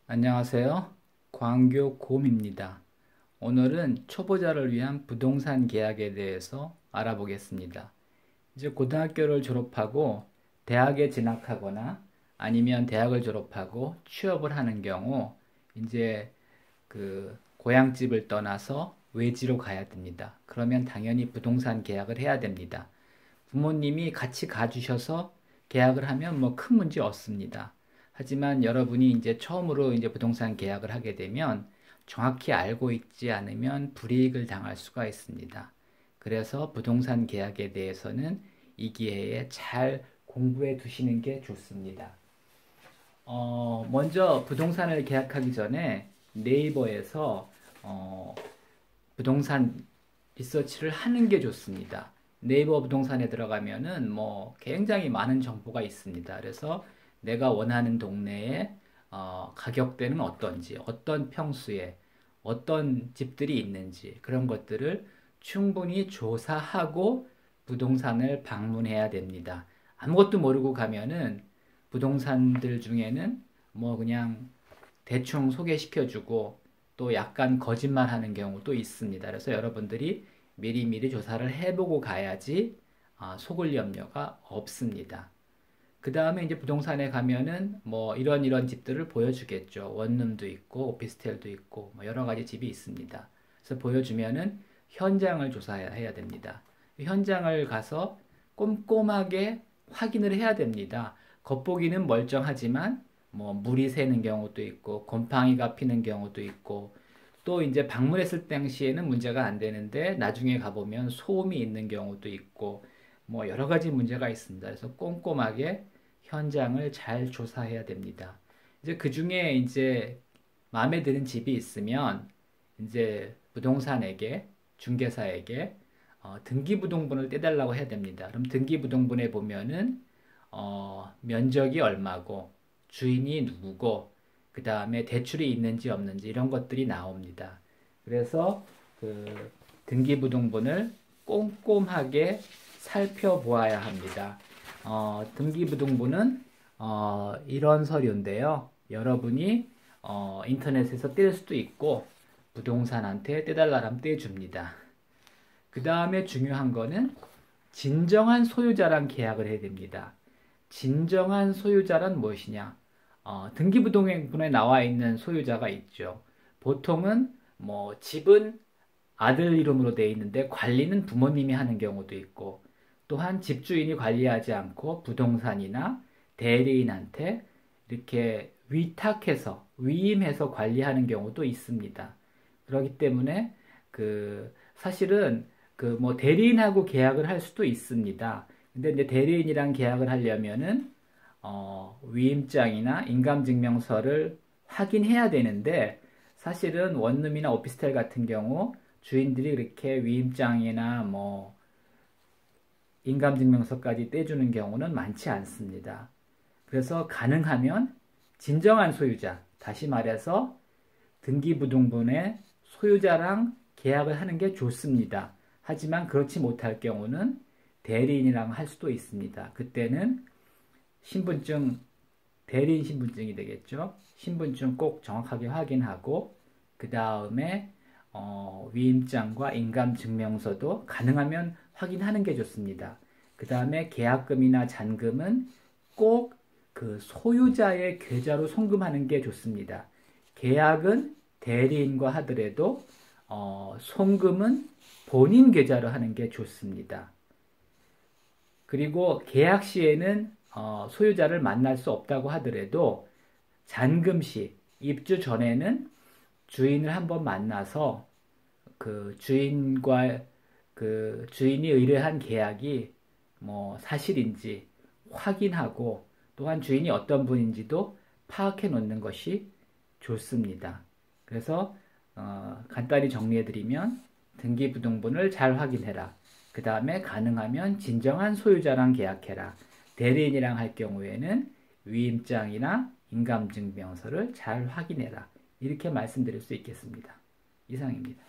안녕하세요. 광교곰입니다. 오늘은 초보자를 위한 부동산 계약에 대해서 알아보겠습니다. 이제 고등학교를 졸업하고 대학에 진학하거나 아니면 대학을 졸업하고 취업을 하는 경우 이제 그 고향집을 떠나서 외지로 가야 됩니다. 그러면 당연히 부동산 계약을 해야 됩니다. 부모님이 같이 가주셔서 계약을 하면 뭐 큰 문제 없습니다. 하지만 여러분이 이제 처음으로 이제 부동산 계약을 하게 되면 정확히 알고 있지 않으면 불이익을 당할 수가 있습니다. 그래서 부동산 계약에 대해서는 이 기회에 잘 공부해 두시는 게 좋습니다. 먼저 부동산을 계약하기 전에 네이버에서 부동산 리서치를 하는 게 좋습니다. 네이버 부동산에 들어가면은 뭐 굉장히 많은 정보가 있습니다. 그래서 내가 원하는 동네에 가격대는 어떤지, 어떤 평수에 어떤 집들이 있는지 그런 것들을 충분히 조사하고 부동산을 방문해야 됩니다. 아무것도 모르고 가면은 부동산들 중에는 뭐 그냥 대충 소개시켜주고 또 약간 거짓말하는 경우도 있습니다. 그래서 여러분들이 미리미리 조사를 해보고 가야지 속을 염려가 없습니다. 그 다음에 이제 부동산에 가면은 뭐 이런 집들을 보여주겠죠. 원룸도 있고 오피스텔도 있고 뭐 여러 가지 집이 있습니다. 그래서 보여주면은 현장을 조사해야 됩니다. 현장을 가서 꼼꼼하게 확인을 해야 됩니다. 겉보기는 멀쩡하지만 뭐 물이 새는 경우도 있고 곰팡이가 피는 경우도 있고 또 이제 방문했을 당시에는 문제가 안 되는데 나중에 가보면 소음이 있는 경우도 있고 뭐 여러 가지 문제가 있습니다. 그래서 꼼꼼하게 현장을 잘 조사해야 됩니다. 이제 그 중에 이제 마음에 드는 집이 있으면 이제 부동산에게 중개사에게 등기부등본을 떼달라고 해야 됩니다. 그럼 등기부등본에 보면은 면적이 얼마고 주인이 누구고 그 다음에 대출이 있는지 없는지 이런 것들이 나옵니다. 그래서 그 등기부등본을 꼼꼼하게 살펴보아야 합니다. 등기부등본은 이런 서류인데요. 여러분이 인터넷에서 뗄 수도 있고 부동산한테 떼달라면 떼줍니다. 그 다음에 중요한 거는 진정한 소유자랑 계약을 해야 됩니다. 진정한 소유자란 무엇이냐? 등기부등본에 나와 있는 소유자가 있죠. 보통은 뭐 집은 아들 이름으로 되어 있는데 관리는 부모님이 하는 경우도 있고 또한 집주인이 관리하지 않고 부동산이나 대리인한테 이렇게 위탁해서 위임해서 관리하는 경우도 있습니다. 그렇기 때문에 사실은 뭐 대리인하고 계약을 할 수도 있습니다. 근데 이제 대리인이랑 계약을 하려면은 위임장이나 인감증명서를 확인해야 되는데 사실은 원룸이나 오피스텔 같은 경우 주인들이 이렇게 위임장이나 뭐 인감증명서까지 떼주는 경우는 많지 않습니다. 그래서 가능하면 진정한 소유자, 다시 말해서 등기부등본의 소유자랑 계약을 하는 게 좋습니다. 하지만 그렇지 못할 경우는 대리인이랑 할 수도 있습니다. 그때는 신분증, 대리인 신분증이 되겠죠. 신분증 꼭 정확하게 확인하고 그 다음에 위임장과 인감증명서도 가능하면 확인하는 게 좋습니다. 그 다음에 계약금이나 잔금은 꼭 그 소유자의 계좌로 송금하는 게 좋습니다. 계약은 대리인과 하더라도 송금은 본인 계좌로 하는 게 좋습니다. 그리고 계약 시에는 소유자를 만날 수 없다고 하더라도 잔금 시, 입주 전에는 주인을 한번 만나서 그 주인과 그 주인이 의뢰한 계약이 뭐 사실인지 확인하고 또한 주인이 어떤 분인지도 파악해 놓는 것이 좋습니다. 그래서 간단히 정리해 드리면 등기부등본을 잘 확인해라. 그 다음에 가능하면 진정한 소유자랑 계약해라. 대리인이랑 할 경우에는 위임장이나 인감증명서를 잘 확인해라. 이렇게 말씀드릴 수 있겠습니다. 이상입니다.